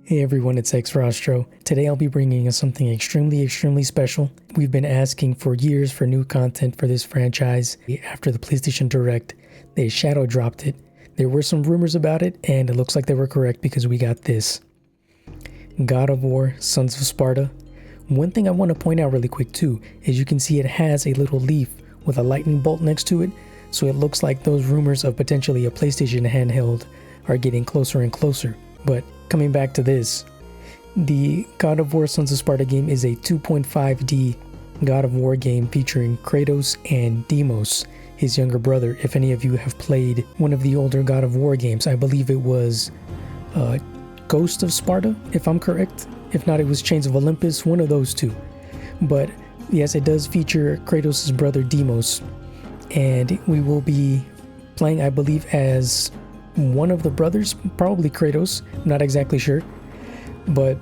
Hey everyone, it's X Rostro. Today I'll be bringing us something extremely special. We've been asking for years for new content for this franchise. After the PlayStation Direct, they shadow dropped it. There were some rumors about it, and it looks like they were correct because we got this. God of War, Sons of Sparta. One thing I want to point out really quick too, is you can see it has a little leaf with a lightning bolt next to it, so it looks like those rumors of potentially a PlayStation handheld are getting closer and closer. But coming back to this, the God of War Sons of Sparta game is a 2.5D God of War game featuring Kratos and Deimos, his younger brother. If any of you have played one of the older God of War games, I believe it was Ghost of Sparta, if I'm correct. If not, it was Chains of Olympus, one of those two. But yes, it does feature Kratos' brother Deimos, and we will be playing, I believe, as one of the brothers, probably Kratos, I'm not exactly sure. But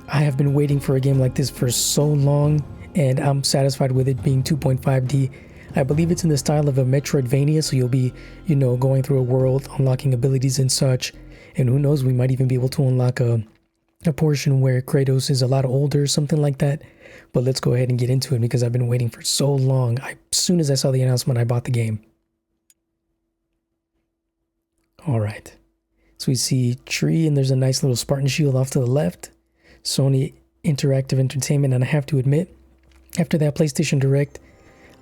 I have been waiting for a game like this for so long, and I'm satisfied with it being 2.5D. I believe it's in the style of a Metroidvania, so you'll be, going through a world, unlocking abilities and such. And who knows, we might even be able to unlock a portion where Kratos is a lot older, something like that. But let's go ahead and get into it because I've been waiting for so long. As soon as I saw the announcement, I bought the game. All right, so we see tree, and there's a nice little Spartan shield off to the left. Sony Interactive Entertainment, and I have to admit, after that PlayStation Direct,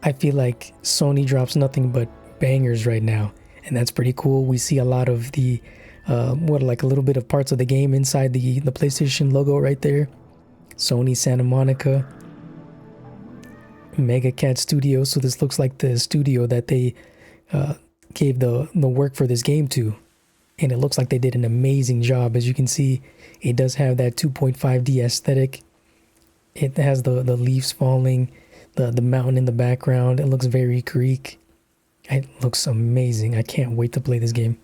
I feel like Sony drops nothing but bangers right now, and that's pretty cool. We see a lot of the, like a little bit of parts of the game inside the PlayStation logo right there. Sony Santa Monica, Mega Cat Studio. So this looks like the studio that they gave the work for this game to, and it looks like they did an amazing job. As you can see, it does have that 2.5D aesthetic. It has the leaves falling, the mountain in the background. It looks very Greek. It looks amazing. I can't wait to play this game.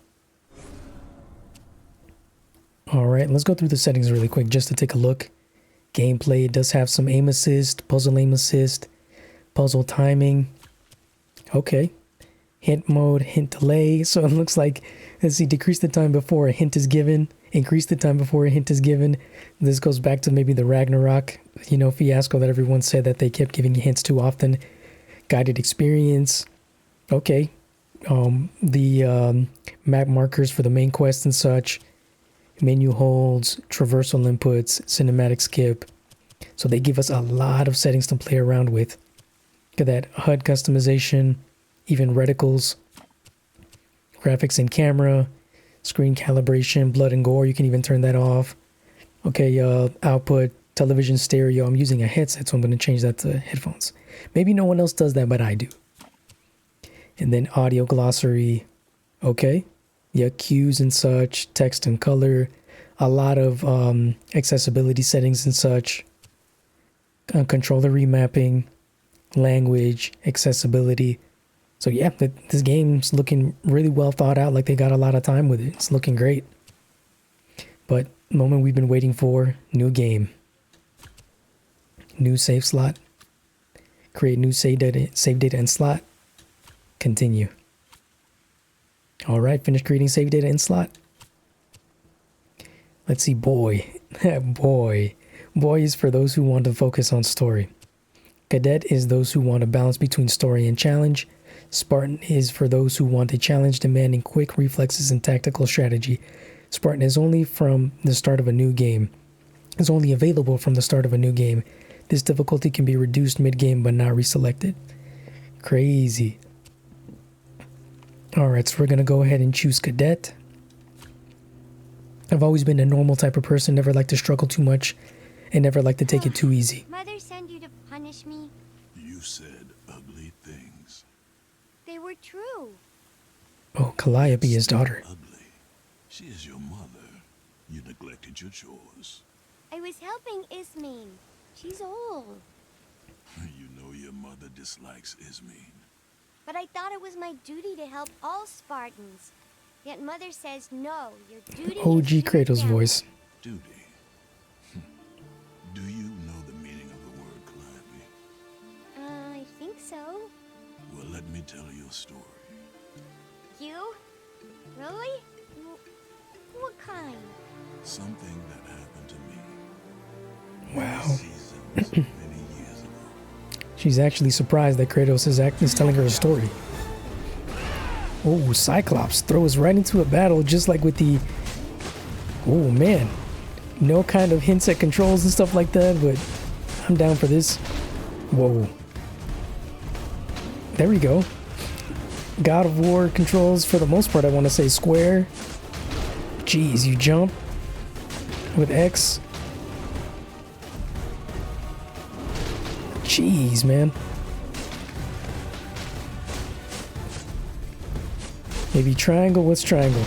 All right, let's go through the settings really quick just to take a look. Gameplay, it does have some aim assist, puzzle aim assist, puzzle timing. Okay. Hint mode, hint delay. So it looks like, let's see, decrease the time before a hint is given, increase the time before a hint is given. This goes back to maybe the Ragnarok, fiasco that everyone said that they kept giving hints too often. Guided experience. Okay. The map markers for the main quest and such. Menu holds, traversal inputs, cinematic skip. So they give us a lot of settings to play around with. Look at that HUD customization. Even reticles, graphics and camera, screen calibration, blood and gore, you can even turn that off. Okay, output, television stereo. I'm using a headset, so I'm going to change that to headphones. Maybe no one else does that, but I do. And then audio glossary. Okay, yeah, cues and such, text and color, a lot of accessibility settings and such, controller remapping, language, accessibility. So yeah, this game's looking really well thought out, like they got a lot of time with it. It's looking great. But the moment we've been waiting for, new game. New save slot. Create new save data and slot. Continue. All right, finish creating save data and slot. Let's see, boy. Boy is for those who want to focus on story. Cadet is those who want a balance between story and challenge. Spartan is for those who want a challenge demanding quick reflexes and tactical strategy. Spartan is only from the start of a new game. Is only available from the start of a new game. This difficulty can be reduced mid-game but not reselected. Crazy. Alright, so we're going to go ahead and choose Cadet. I've always been a normal type of person, never like to struggle too much, and never like to take it too easy. Mother sent you to punish me? You said ugly things. They were true. Oh, Calliope, his daughter. Ugly. She is your mother. You neglected your chores. I was helping Ismene. She's old. You know your mother dislikes Ismene. But I thought it was my duty to help all Spartans. Yet Mother says no, your duty OG is to Kratos rebel. voice. Duty. Do you know the meaning of the word Calliope? I think so. Well, let me tell you a story. You? Really? What kind? Something that so many years ago. She's actually surprised that Kratos is telling her a story. Oh, Cyclops throws right into a battle just like with the... Oh, man. No kind of hints at controls and stuff like that, but I'm down for this. Whoa. There we go. God of War controls, for the most part, I want to say square. Jeez, you jump with X. Jeez, man. Maybe triangle? What's triangle?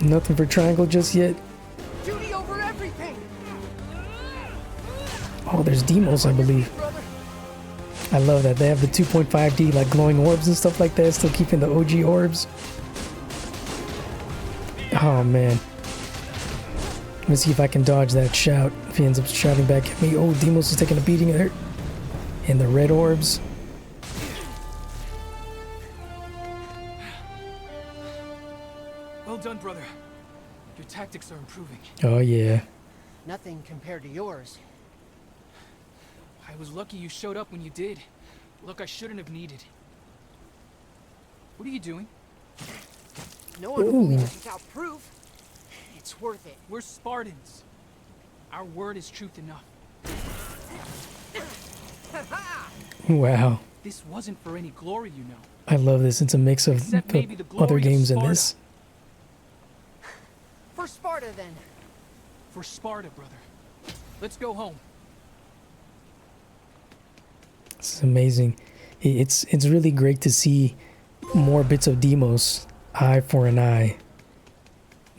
Nothing for triangle just yet. Duty over everything. Oh, there's Demos, I believe. I love that. They have the 2.5D like glowing orbs and stuff like that, still keeping the OG orbs. Oh, man. Let me see if I can dodge that shout. If he ends up shouting back at me. Oh, Demos is taking a beating there. And the red orbs. Well done, brother. Your tactics are improving. Oh, yeah. Nothing compared to yours. I was lucky you showed up when you did. Look, I shouldn't have needed. What are you doing? No one believes without proof. It's worth it. We're Spartans. Our word is truth enough. Wow. This wasn't for any glory, you know. I love this. It's a mix of Except maybe the the glory other of games in Sparta. this. For Sparta, then. For Sparta, brother. Let's go home. This is amazing. It's really great to see more bits of Demos. Eye for an eye.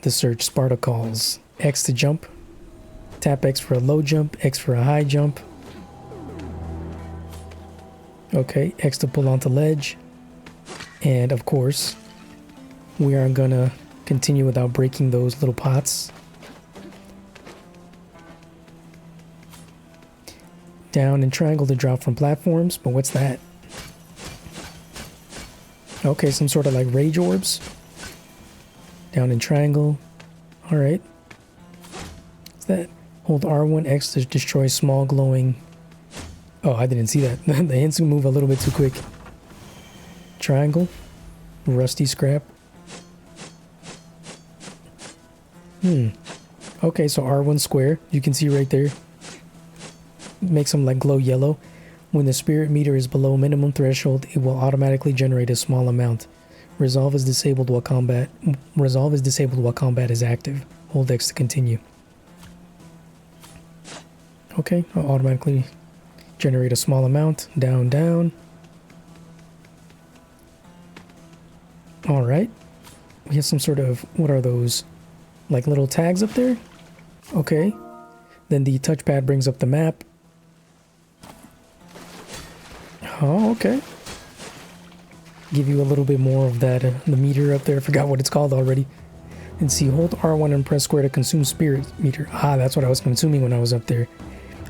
The search Sparta calls. X to jump. Tap X for a low jump. X for a high jump. Okay, X to pull onto ledge. And of course, we aren't gonna continue without breaking those little pots. Down and triangle to drop from platforms, but what's that? Okay, some sort of like rage orbs. Down and triangle. Alright. What's that? Hold R1 X to destroy small glowing. Oh, I didn't see that. The hints move a little bit too quick. Triangle. Rusty scrap. Okay, so R1 square. You can see right there. Makes them like glow yellow. When the spirit meter is below minimum threshold, it will automatically generate a small amount. Resolve is disabled while combat. Resolve is disabled while combat is active. Hold X to continue. Okay, I'll automatically generate a small amount. Down, down. All right. We have some sort of, what are those? Like little tags up there? Okay. Then the touchpad brings up the map. Oh, okay. Give you a little bit more of that, the meter up there. I forgot what it's called already. And see, hold R1 and press square to consume spirit meter. Ah, that's what I was consuming when I was up there.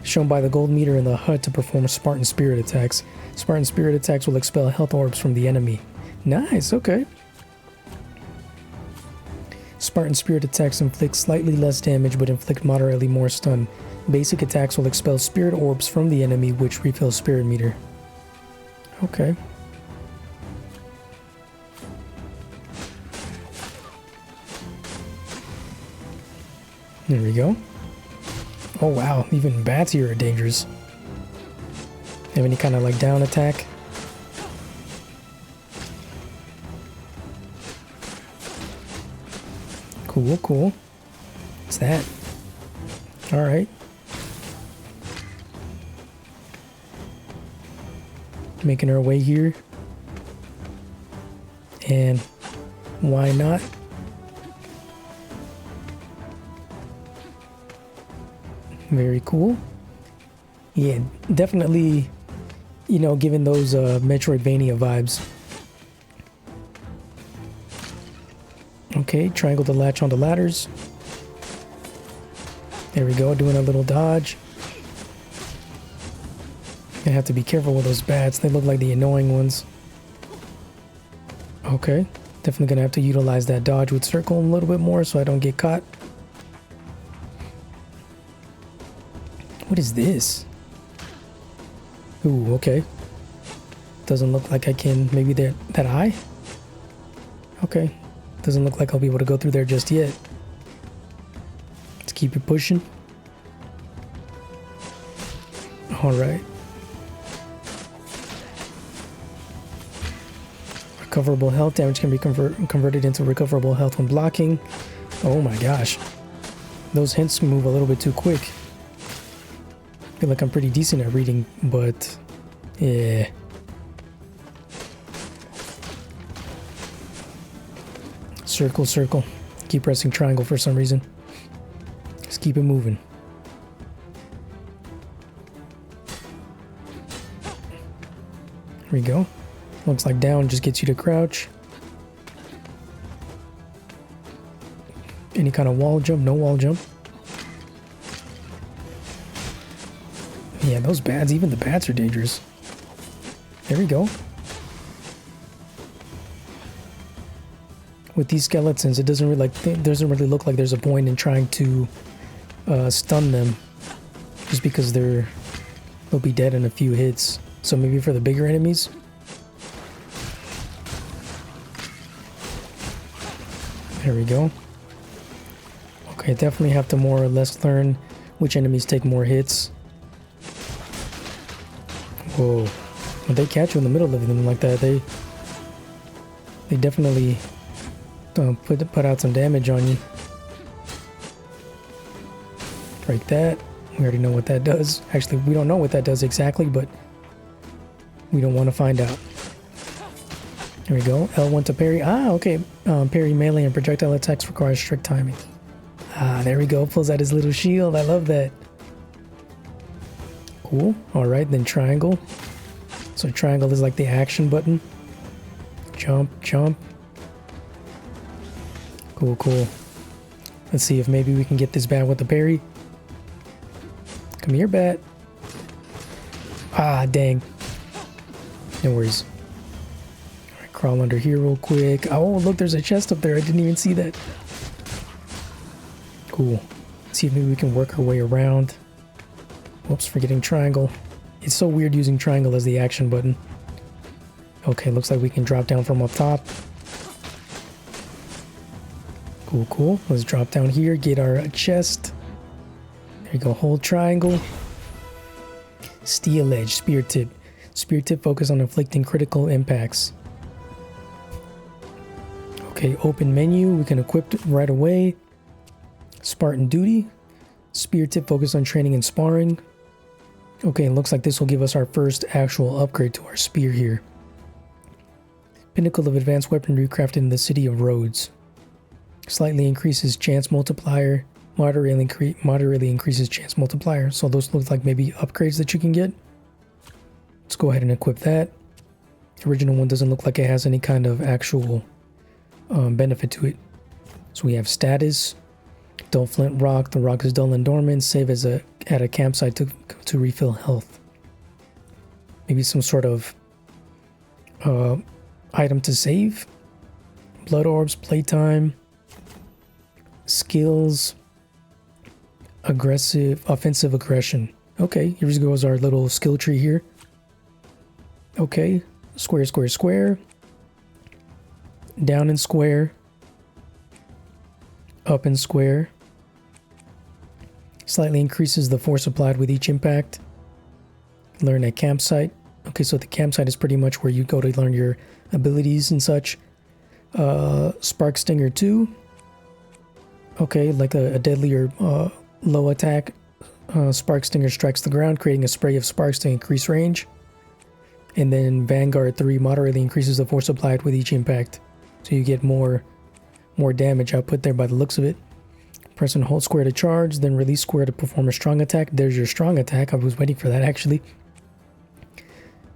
Shown by the gold meter in the HUD to perform Spartan spirit attacks. Spartan spirit attacks will expel health orbs from the enemy. Nice, okay. Spartan spirit attacks inflict slightly less damage but inflict moderately more stun. Basic attacks will expel spirit orbs from the enemy, which refills spirit meter. Okay. There we go. Oh wow, even bats here are dangerous. Have any kind of like down attack? Cool, cool. What's that? Alright. Making our way here. And why not? Very cool. Yeah, definitely, you know, giving those Metroidvania vibes. Okay, triangle to latch onto ladders. There we go, doing a little dodge. Gonna have to be careful with those bats. They look like the annoying ones. Okay, definitely gonna have to utilize that dodge with circle a little bit more so I don't get caught. What is this? Ooh, okay. Doesn't look like I can. Maybe that eye? Okay. Doesn't look like I'll be able to go through there just yet. Let's keep it pushing. Alright. Recoverable health damage can be converted into recoverable health when blocking. Oh my gosh. Those hints move a little bit too quick. I feel like I'm pretty decent at reading, but yeah. Circle, circle. Keep pressing triangle for some reason. Just keep it moving. Here we go. Looks like down just gets you to crouch. Any kind of wall jump? No wall jump. Yeah, those bats, even the bats are dangerous. There we go. With these skeletons, it doesn't really look like there's a point in trying to stun them, just because they'll be dead in a few hits. So maybe for the bigger enemies. There we go. Okay, definitely have to more or less learn which enemies take more hits. Whoa. When they catch you in the middle of them like that, they definitely put out some damage on you. Break that. We already know what that does. Actually, we don't know what that does exactly, but we don't want to find out. There we go. L1 to parry. Ah, okay. Parry melee and projectile attacks requires strict timing. Ah, there we go. Pulls out his little shield. I love that. Cool. Alright, then triangle. So triangle is like the action button. Jump, jump. Cool, cool. Let's see if maybe we can get this bat with the parry. Come here, bat. Ah, dang. No worries. Alright, crawl under here real quick. Oh, look, there's a chest up there. I didn't even see that. Cool. Let's see if maybe we can work our way around. Whoops, forgetting triangle. It's so weird using triangle as the action button. Okay, looks like we can drop down from up top. Cool, cool. Let's drop down here, get our chest. There you go, hold triangle. Steel edge, spear tip. Spear tip focus on inflicting critical impacts. Okay, open menu, we can equip it right away. Spartan duty. Spear tip focus on training and sparring. Okay, it looks like this will give us our first actual upgrade to our spear here. Pinnacle of advanced weaponry crafted in the city of Rhodes. Slightly increases chance multiplier. Moderately increases chance multiplier. So those look like maybe upgrades that you can get. Let's go ahead and equip that. The original one doesn't look like it has any kind of actual benefit to it. So we have status. Dull flint rock. The rock is dull and dormant. Save at a campsite to refill health. Maybe some sort of item to save. Blood orbs, playtime, skills, offensive aggression. Okay, here goes our little skill tree here. Okay, square, square, square. Down and square. Up and square. Slightly increases the force applied with each impact. Learn at campsite. Okay, so the campsite is pretty much where you go to learn your abilities and such. Spark Stinger 2. Okay, like a deadlier low attack. Spark Stinger strikes the ground, creating a spray of sparks to increase range. And then Vanguard 3 moderately increases the force applied with each impact. So you get more damage output there by the looks of it. Press and hold square to charge, then release square to perform a strong attack. There's your strong attack. I was waiting for that actually.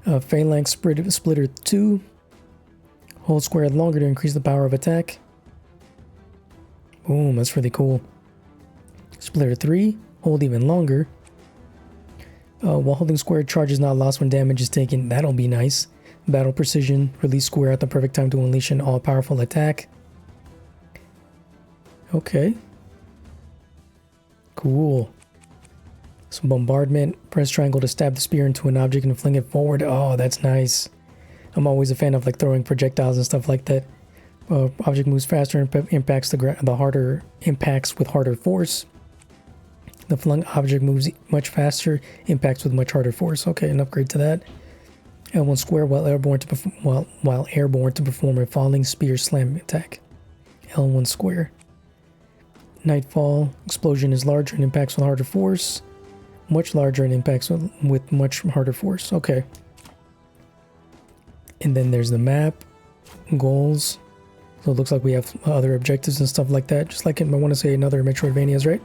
Phalanx Splitter 2. Hold square longer to increase the power of attack. Boom, that's really cool. Splitter 3. Hold even longer. While holding square, charge is not lost when damage is taken. That'll be nice. Battle Precision. Release square at the perfect time to unleash an all-powerful attack. Okay. Cool. Some bombardment. Press triangle to stab the spear into an object and fling it forward. Oh, that's nice. I'm always a fan of like throwing projectiles and stuff like that. Object moves faster and impacts the harder impacts with harder force. The flung object moves much faster, impacts with much harder force. Okay, an upgrade to that. L1 square while airborne to perform a falling spear slam attack. L1 square. Nightfall. Explosion is larger and impacts with harder force. Much larger and impacts with much harder force. Okay. And then there's the map. Goals. So it looks like we have other objectives and stuff like that. Just like in, I want to say, another Metroidvanias, right?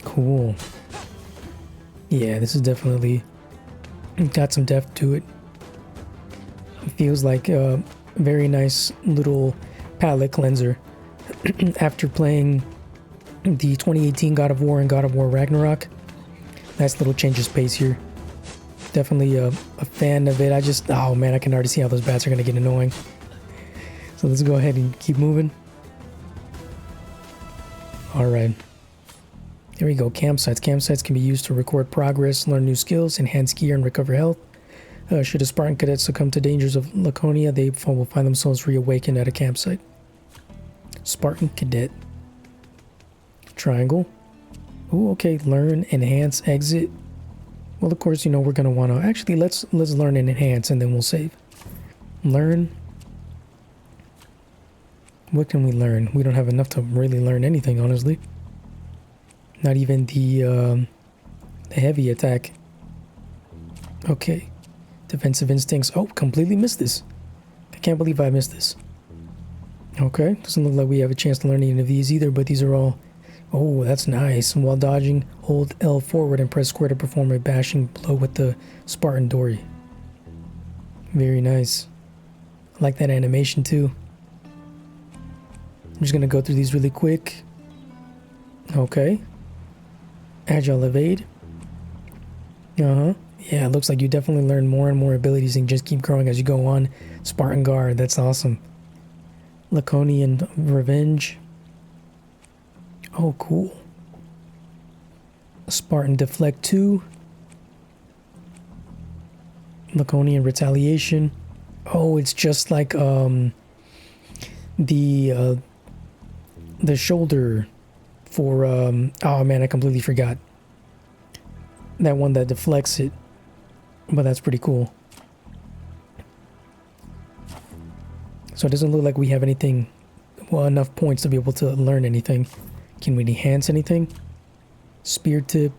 Cool. Yeah, this is definitely got some depth to it. It feels like a very nice little palette cleanser. After playing the 2018 God of War and God of War Ragnarok, nice little change of pace here. Definitely a fan of it. Oh man, I can already see how those bats are going to get annoying. So let's go ahead and keep moving. Alright. There we go, campsites. Campsites can be used to record progress, learn new skills, enhance gear, and recover health. Should a Spartan cadet succumb to dangers of Laconia, they will find themselves reawakened at a campsite. Spartan cadet. Triangle. Ooh, okay, learn, enhance, exit. Well, of course, you know, we're going to want to... Actually, let's learn and enhance, and then we'll save. Learn. What can we learn? We don't have enough to really learn anything, honestly. Not even the heavy attack. Okay. Defensive instincts. Oh, completely missed this. I can't believe I missed this. Okay. Doesn't look like we have a chance to learn any of these either, but these are all... Oh, that's nice. While dodging, hold L forward and press square to perform a bashing blow with the Spartan Dory. Very nice. I like that animation too. I'm just going to go through these really quick. Okay. Agile evade. Yeah, it looks like you definitely learn more and more abilities and just keep growing as you go on. Spartan guard, that's awesome. Laconian revenge. Oh, cool. Spartan deflect 2. Laconian retaliation. Oh, it's just like the shoulder for oh man, I completely forgot. That one that deflects it. But that's pretty cool. So it doesn't look like we have anything, well, enough points to be able to learn anything. Can we enhance anything? Spear tip.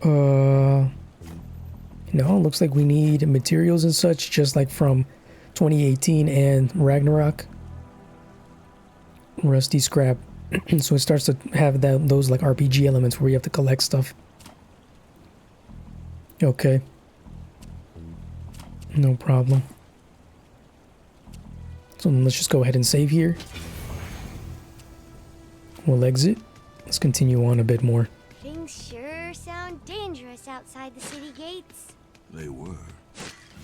No, looks like we need materials and such, just like from 2018 and Ragnarok. Rusty scrap. So it starts to have those like RPG elements where you have to collect stuff. Okay. No problem. So let's just go ahead and save here. We'll exit. Let's continue on a bit more. Things sure sound dangerous outside the city gates. They were.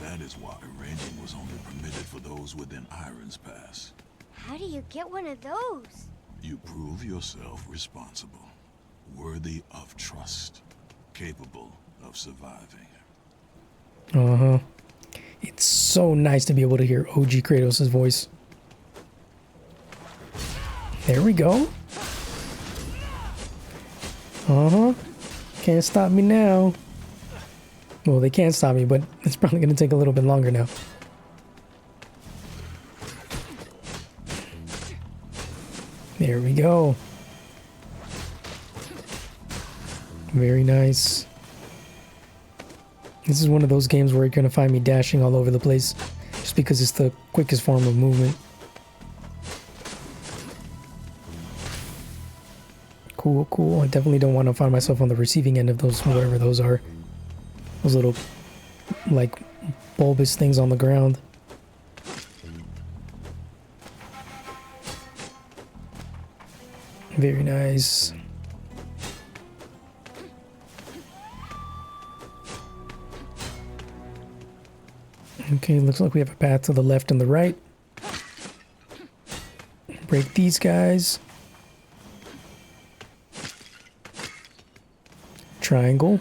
That is why ranging was only permitted for those within Iron's Pass. How do you get one of those? You prove yourself responsible, worthy of trust, capable of surviving. Uh-huh. It's so nice to be able to hear OG Kratos' voice. There we go. Uh-huh. Can't stop me now. Well, they can't stop me, but it's probably going to take a little bit longer now. There we go. Very nice. This is one of those games where you're going to find me dashing all over the place, just because it's the quickest form of movement. Cool, cool. I definitely don't want to find myself on the receiving end of those, whatever those are. Those little, like, bulbous things on the ground. Very nice. Okay, looks like we have a path to the left and the right. Break these guys. triangle.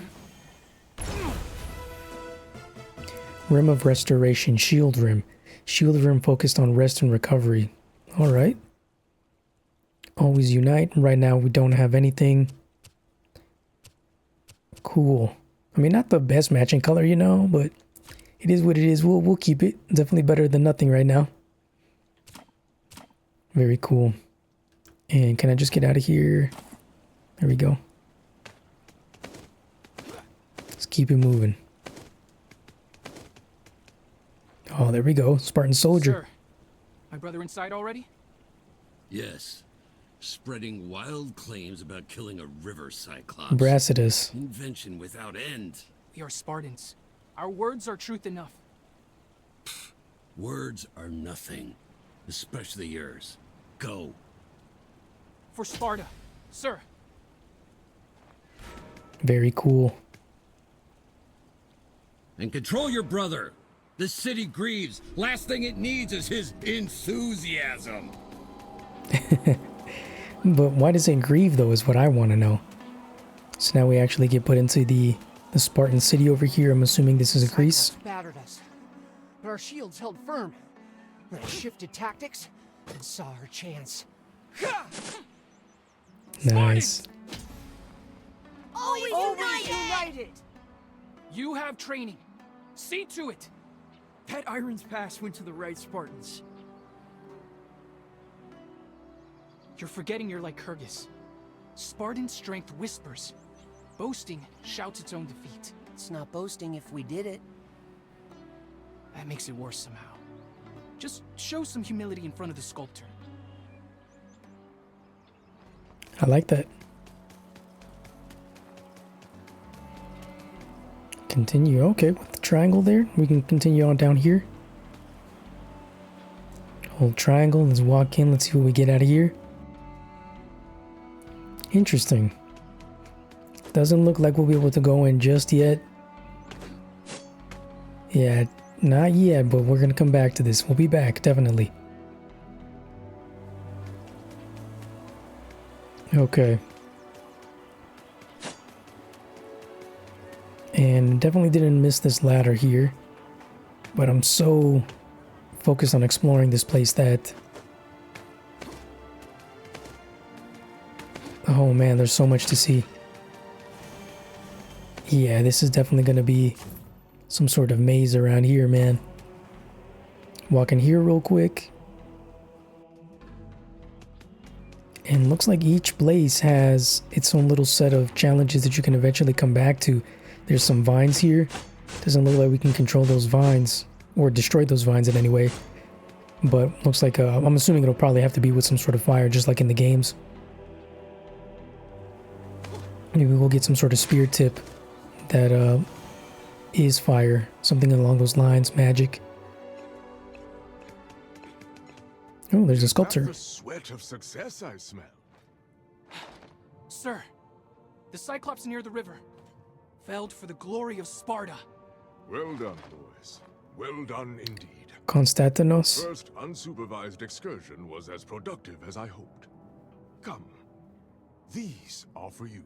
Rim of Restoration, Shield Rim. Shield Rim focused on rest and recovery. Alright. Always unite. Right now we don't have anything. Cool. I mean, not the best matching color, you know, but it is what it is. We'll keep it. Definitely better than nothing right now. Very cool. And can I just get out of here? There we go. Let's keep it moving. Oh, there we go. Spartan soldier. Sir, my brother inside already? Yes. Spreading wild claims about killing a river cyclops. Brassidus. Invention without end. We are Spartans. Our words are truth enough. Words are nothing. Especially yours. Go. For Sparta, sir. Very cool. And control your brother. The city grieves. Last thing it needs is his enthusiasm. But why does it grieve, though, is what I want to know. So now we actually get put into the Spartan city over here. I'm assuming this is a Greece. Cyclops battered us, but our shields held firm. Then I shifted tactics and saw our chance. Nice. Always united! You have training. See to it. That Iron's Pass went to the right Spartans. You're forgetting you're like Kyrgyz. Spartan strength whispers. Boasting shouts its own defeat. It's not boasting if we did it. That makes it worse somehow. Just show some humility in front of the sculptor. I like that. Continue. Okay, with the triangle there, we can continue on down here. Hold triangle. Let's walk in. Let's see what we get out of here. Interesting. Doesn't look like we'll be able to go in just yet. Yeah, not yet, but we're gonna come back to this. We'll be back, definitely. Okay. And definitely didn't miss this ladder here. But I'm so focused on exploring this place that... Oh man, there's so much to see. Yeah, this is definitely going to be some sort of maze around here, man. Walking here real quick. And looks like each place has its own little set of challenges that you can eventually come back to. There's some vines here. Doesn't look like we can control those vines. Or destroy those vines in any way. But looks like, I'm assuming it'll probably have to be with some sort of fire, just like in the games. Maybe we'll get some sort of spear tip that is fire. Something along those lines, magic. Oh, there's a sculptor. That's the sweat of success I smell. Sir, the Cyclops near the river felled for the glory of Sparta. Well done, boys. Well done indeed. Konstantinos. First unsupervised excursion was as productive as I hoped. Come, these are for you.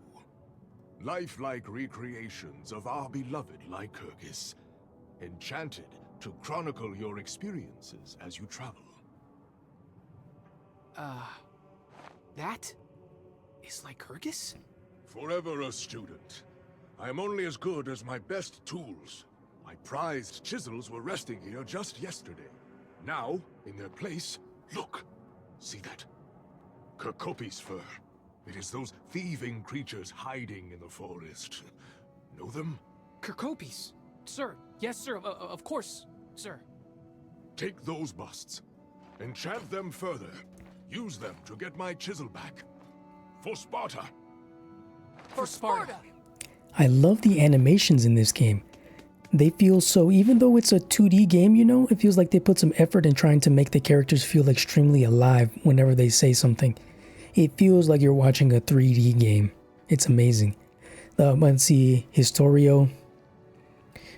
Lifelike recreations of our beloved Lycurgus, enchanted to chronicle your experiences as you travel. That is Lycurgus? Forever a student. I am only as good as my best tools. My prized chisels were resting here just yesterday. Now, in their place, look. See that? Kirkopi's fur. It is those thieving creatures hiding in the forest. Know them? Kirkopis. Sir. Yes, sir. Of course, sir. Take those busts. Enchant them further. Use them to get my chisel back. For Sparta. For Sparta. I love the animations in this game. They feel so, even though it's a 2D game, you know, it feels like they put some effort in trying to make the characters feel extremely alive whenever they say something. It feels like you're watching a 3D game. It's amazing. Let's see, Historio,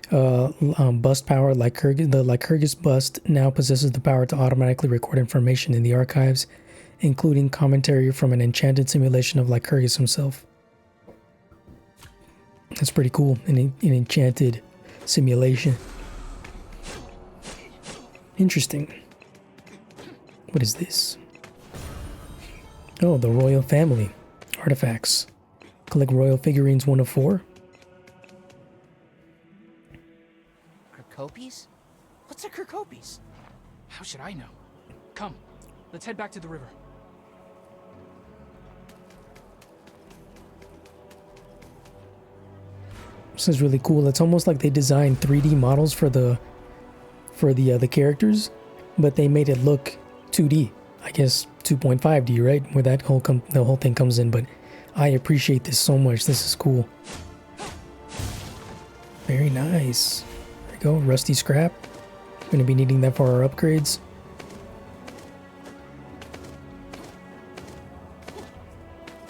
bust power. The Lycurgus bust now possesses the power to automatically record information in the archives, including commentary from an enchanted simulation of Lycurgus himself. That's pretty cool. An enchanted simulation. Interesting. What is this? Oh, the royal family. Artifacts. Collect royal figurines 1 of 4. Kirkopes? What's a Kirkopes? How should I know? Come, let's head back to the river. This is really cool. It's almost like they designed 3D models for the characters, but they made it look 2D. I guess 2.5D, right? Where that the whole thing comes in. But I appreciate this so much. This is cool. Very nice. There we go. Rusty scrap. Going to be needing that for our upgrades.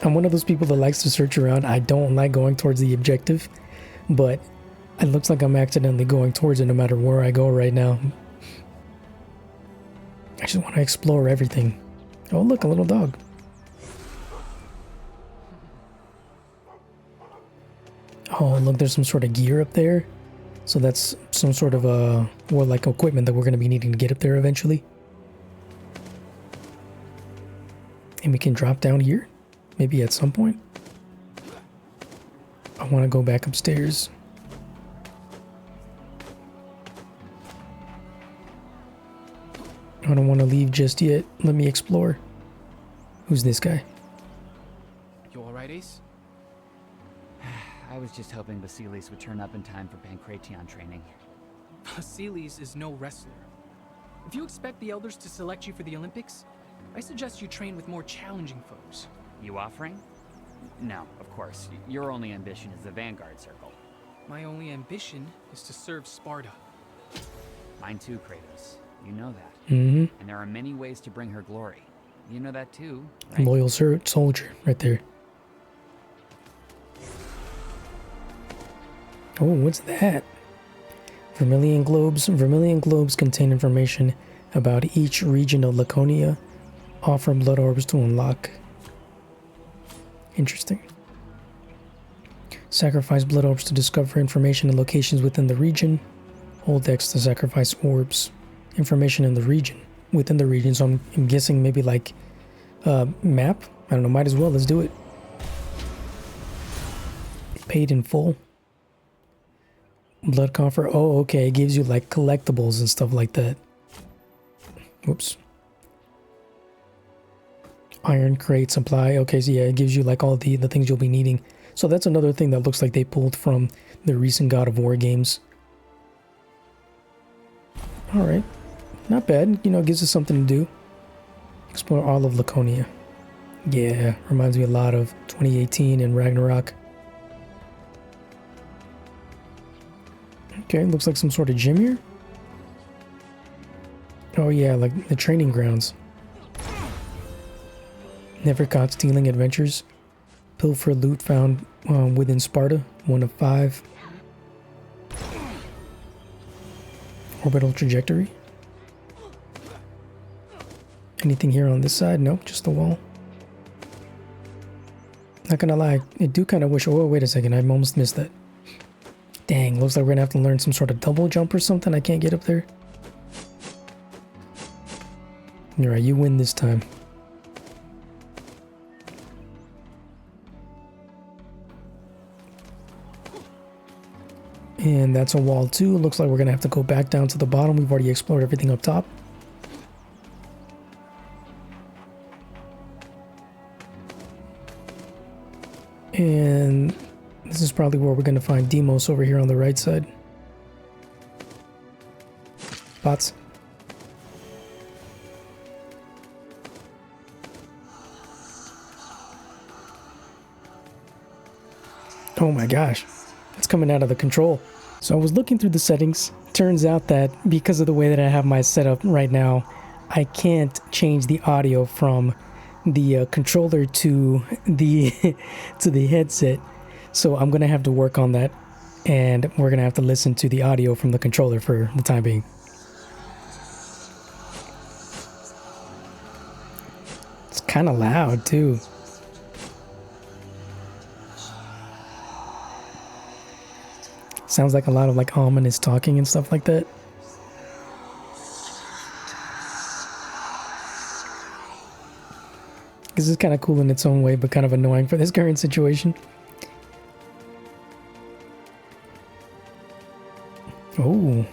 I'm one of those people that likes to search around. I don't like going towards the objective, but it looks like I'm accidentally going towards it no matter where I go right now. I just want to explore everything. Oh, look, a little dog. Oh, look, there's some sort of gear up there. So that's some sort of like equipment that we're going to be needing to get up there eventually. And we can drop down here, maybe at some point. I want to go back upstairs. I don't want to leave just yet. Let me explore. Who's this guy? You alright, Ace? I was just hoping Basilis would turn up in time for Pancration training. Vasilis is no wrestler. If you expect the elders to select you for the Olympics, I suggest you train with more challenging foes. You offering? No, of course. Your only ambition is the Vanguard Circle. My only ambition is to serve Sparta. Mine too, Kratos. You know that. Mm-hmm. And there are many ways to bring her glory. You know that too, right? Loyal soldier right there. Oh, what's that? Vermilion globes. Vermilion globes contain information about each region of Laconia. Offer blood orbs to unlock. Interesting. Sacrifice blood orbs to discover information and locations within the region. Hold X to sacrifice orbs. Information in the region. Within the region. So I'm guessing maybe like map? I don't know. Might as well. Let's do it. Paid in full. Blood coffer. Oh, okay. It gives you like collectibles and stuff like that. Whoops. Iron crate supply. Okay, so yeah, it gives you like all the things you'll be needing. So that's another thing that looks like they pulled from the recent God of War games. Alright. Not bad. You know, it gives us something to do. Explore all of Laconia. Yeah, reminds me a lot of 2018 and Ragnarok. Okay, looks like some sort of gym here. Oh yeah, like the training grounds. Never caught stealing adventures. Pilfer loot found within Sparta. 1 of 5. Orbital trajectory. Anything here on this side? Nope, just the wall. Not gonna lie, I do kind of wish... Oh, wait a second, I almost missed that. Dang, looks like we're gonna have to learn some sort of double jump or something. I can't get up there. Alright, you win this time. And that's a wall too. Looks like we're gonna have to go back down to the bottom. We've already explored everything up top. And this is probably where we're gonna find Deimos over here on the right side. Bots. Oh my gosh, it's coming out of the control. So I was looking through the settings. Turns out that because of the way that I have my setup right now, I can't change the audio from the controller to the to the headset. So I'm gonna have to work on that, and we're gonna have to listen to the audio from the controller for the time being. It's kind of loud too. Sounds like a lot of like ominous talking and stuff like that. This is kind of cool in its own way, but kind of annoying for this current situation. Oh.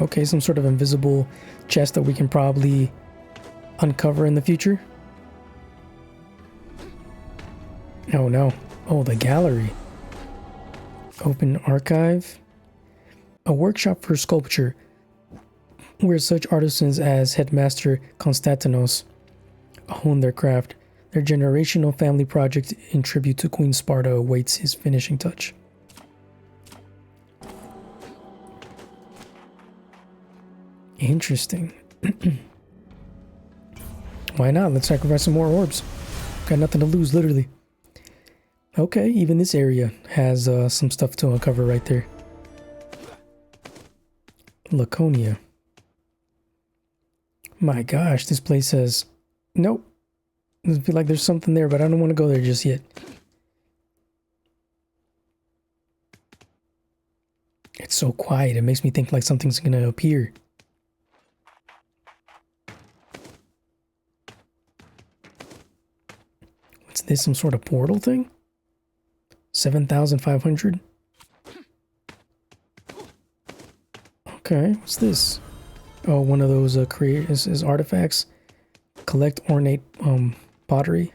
Okay, some sort of invisible chest that we can probably uncover in the future. Oh no. Oh, the gallery. Open archive. A workshop for sculpture, where such artisans as Headmaster Konstantinos hone their craft. Their generational family project in tribute to Queen Sparta awaits his finishing touch. Interesting. Why not? Let's sacrifice some more orbs. Got nothing to lose, literally. Okay, even this area has some stuff to uncover right there. Laconia. My gosh, this place has... Nope. I feel like there's something there, but I don't want to go there just yet. It's so quiet, it makes me think like something's gonna appear. What's this, some sort of portal thing? 7,500? Okay, what's this? Oh, one of those is artifacts. Collect ornate pottery.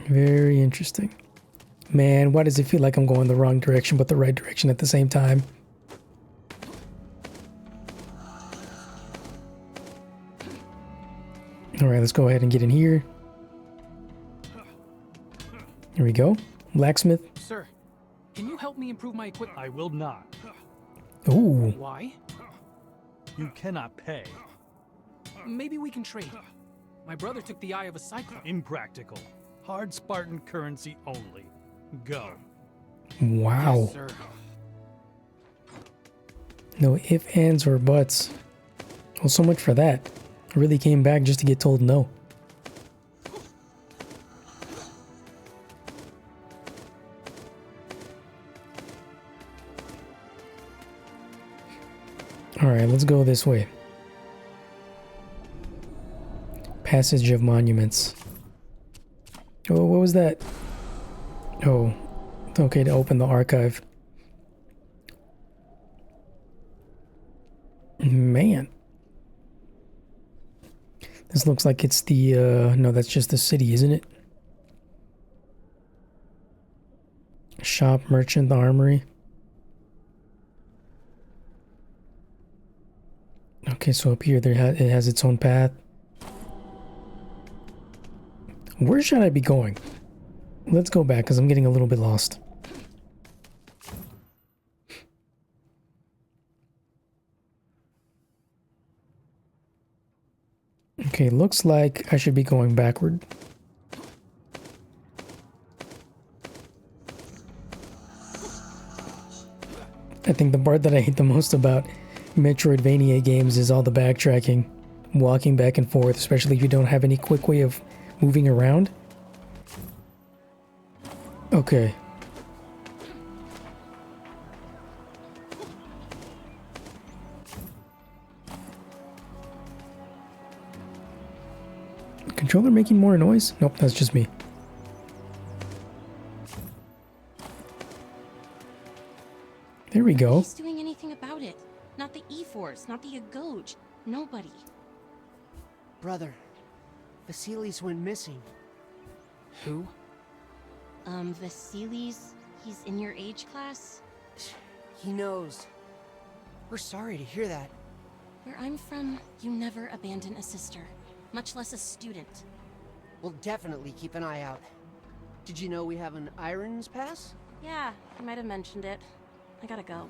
Very interesting. Man, why does it feel like I'm going the wrong direction but the right direction at the same time? Alright, let's go ahead and get in here. Here we go. Blacksmith. Sir, can you help me improve my equipment? I will not. Ooh. Why? You cannot pay. Maybe we can trade. My brother took the eye of a cyclone. Impractical. Hard Spartan currency only. Go. Wow. Yes, sir. No ifs, ands, or buts. Well, so much for that. I really came back just to get told no. Alright, let's go this way. Passage of Monuments. Oh, what was that? Oh, okay, to open the archive. Man. This looks like it's the, no, that's just the city, isn't it? Shop, merchant, the armory. Okay, so up here it has its own path. Where should I be going? Let's go back because I'm getting a little bit lost. Okay, looks like I should be going backward. I think the part that I hate the most about Metroidvania games is all the backtracking, walking back and forth, especially if you don't have any quick way of moving around. Okay. Controller making more noise? Nope, that's just me. There we go. Nobody's doing anything about it. Not the E-Force, not the Agoj. Nobody. Brother, Vasilis went missing. Who? Vasilis, he's in your age class? He knows. We're sorry to hear that. Where I'm from, you never abandon a sister, much less a student. We'll definitely keep an eye out. Did you know we have an Irons Pass? Yeah, I might have mentioned it. I gotta go.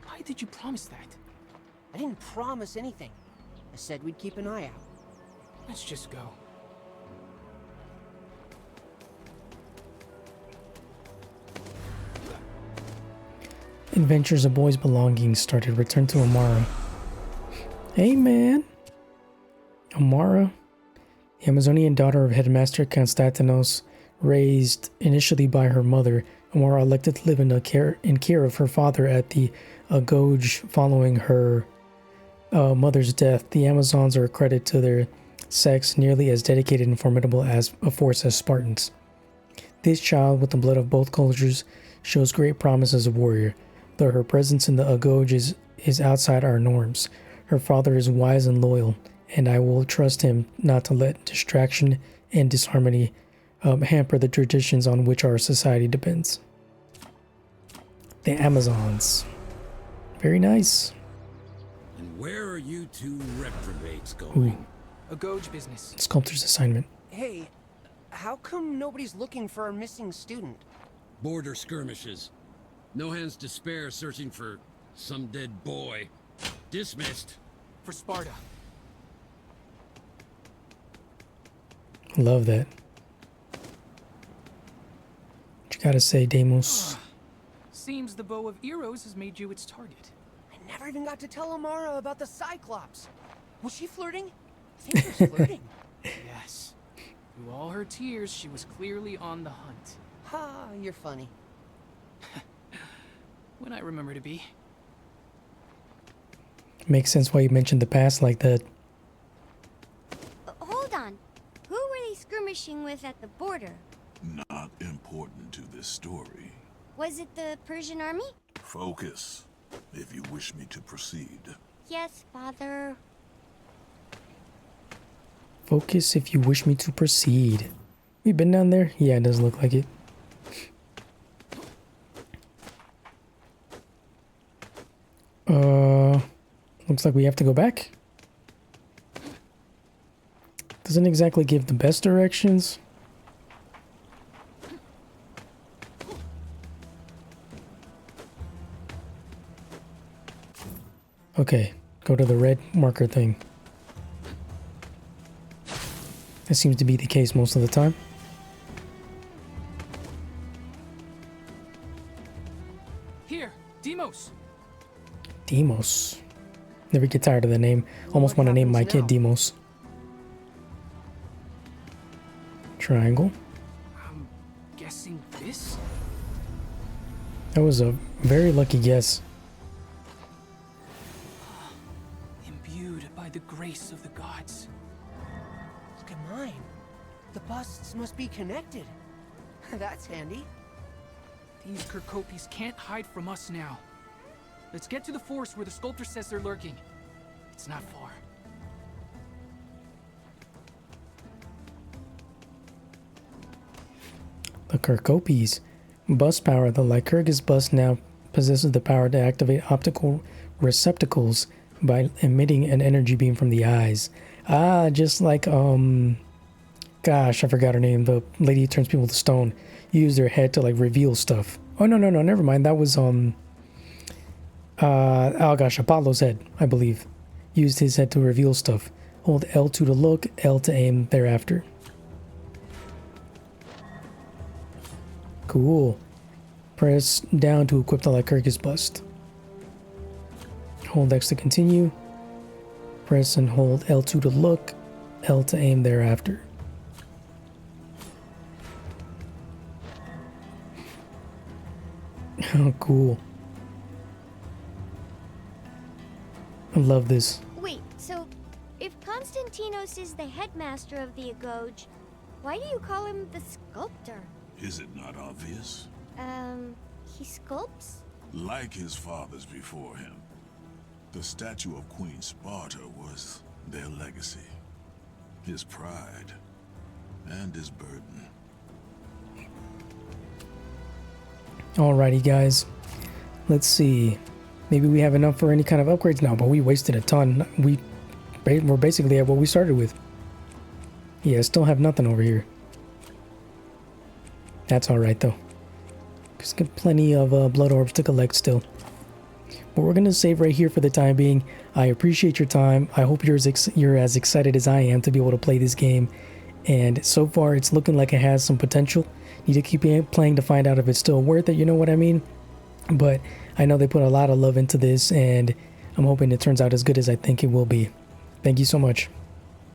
Why did you promise that? I didn't promise anything. I said we'd keep an eye out. Let's just go. Adventures of Boy's belongings started. Return to Amara. Hey, man. Amara The Amazonian daughter of Headmaster Constantinos, raised initially by her mother, Amora elected to live in care of her father at the Agoge following her mother's death. The Amazons are a credit to their sex, nearly as dedicated and formidable as a force as Spartans. This child, with the blood of both cultures, shows great promise as a warrior, though her presence in the Agoge is outside our norms. Her father is wise and loyal, and I will trust him not to let distraction and disharmony hamper the traditions on which our society depends. The Amazons. Very nice. And where are you two reprobates going? A Goge business. Sculptor's assignment. Hey, how come nobody's looking for our missing student? Border skirmishes. No hands to spare searching for some dead boy. Dismissed. For Sparta. Love that. What you gotta say, Deimos? Seems the bow of Eros has made you its target. I never even got to tell Amara about the Cyclops. Was she flirting? I think she was flirting. Yes. Through all her tears, she was clearly on the hunt. Ha, you're funny. When I remember to be. Makes sense why you mentioned the past like that. Hold on. Who were they skirmishing with at the border? Not important to this story. Was it the Persian army? Focus, if you wish me to proceed. Yes, Father. Focus if you wish me to proceed. We been down there? Yeah, it does look like it. Looks like we have to go back. Doesn't exactly give the best directions. Okay, go to the red marker thing. That seems to be the case most of the time. Here, Deimos. Deimos. Never get tired of the name. Almost want to name my kid Deimos. Triangle. I'm guessing this? That was a very lucky guess. Imbued by the grace of the gods. Look at mine. The busts must be connected. That's handy. These Kirkopis can't hide from us now. Let's get to the forest where the sculptor says they're lurking. It's not far. The Kirkopis. Bus power. The Lycurgus bus now possesses the power to activate optical receptacles by emitting an energy beam from the eyes. Ah, just like, gosh, I forgot her name. The lady who turns people to stone. Use their head to, like, reveal stuff. Oh, no, never mind. That was, oh gosh, Apollo's head, I believe. Used his head to reveal stuff. Hold L2 to look, L to aim thereafter. Cool. Press down to equip the Lycurgus bust. Hold X to continue. Press and hold L2 to look, L to aim thereafter. Oh, cool. I love this. Wait, so if Konstantinos is the headmaster of the Agoge, why do you call him the sculptor? Is it not obvious? He sculpts? Like his fathers before him, the statue of Queen Sparta was their legacy. His pride and his burden. Alrighty, guys. Let's see. Maybe we have enough for any kind of upgrades now, but we wasted a ton. We're basically at what we started with. Yeah, still have nothing over here. That's alright, though. There's plenty of blood orbs to collect still. But we're going to save right here for the time being. I appreciate your time. I hope you're as excited as I am to be able to play this game. And so far, it's looking like it has some potential. Need to keep playing to find out if it's still worth it, you know what I mean? But I know they put a lot of love into this, and I'm hoping it turns out as good as I think it will be. Thank you so much.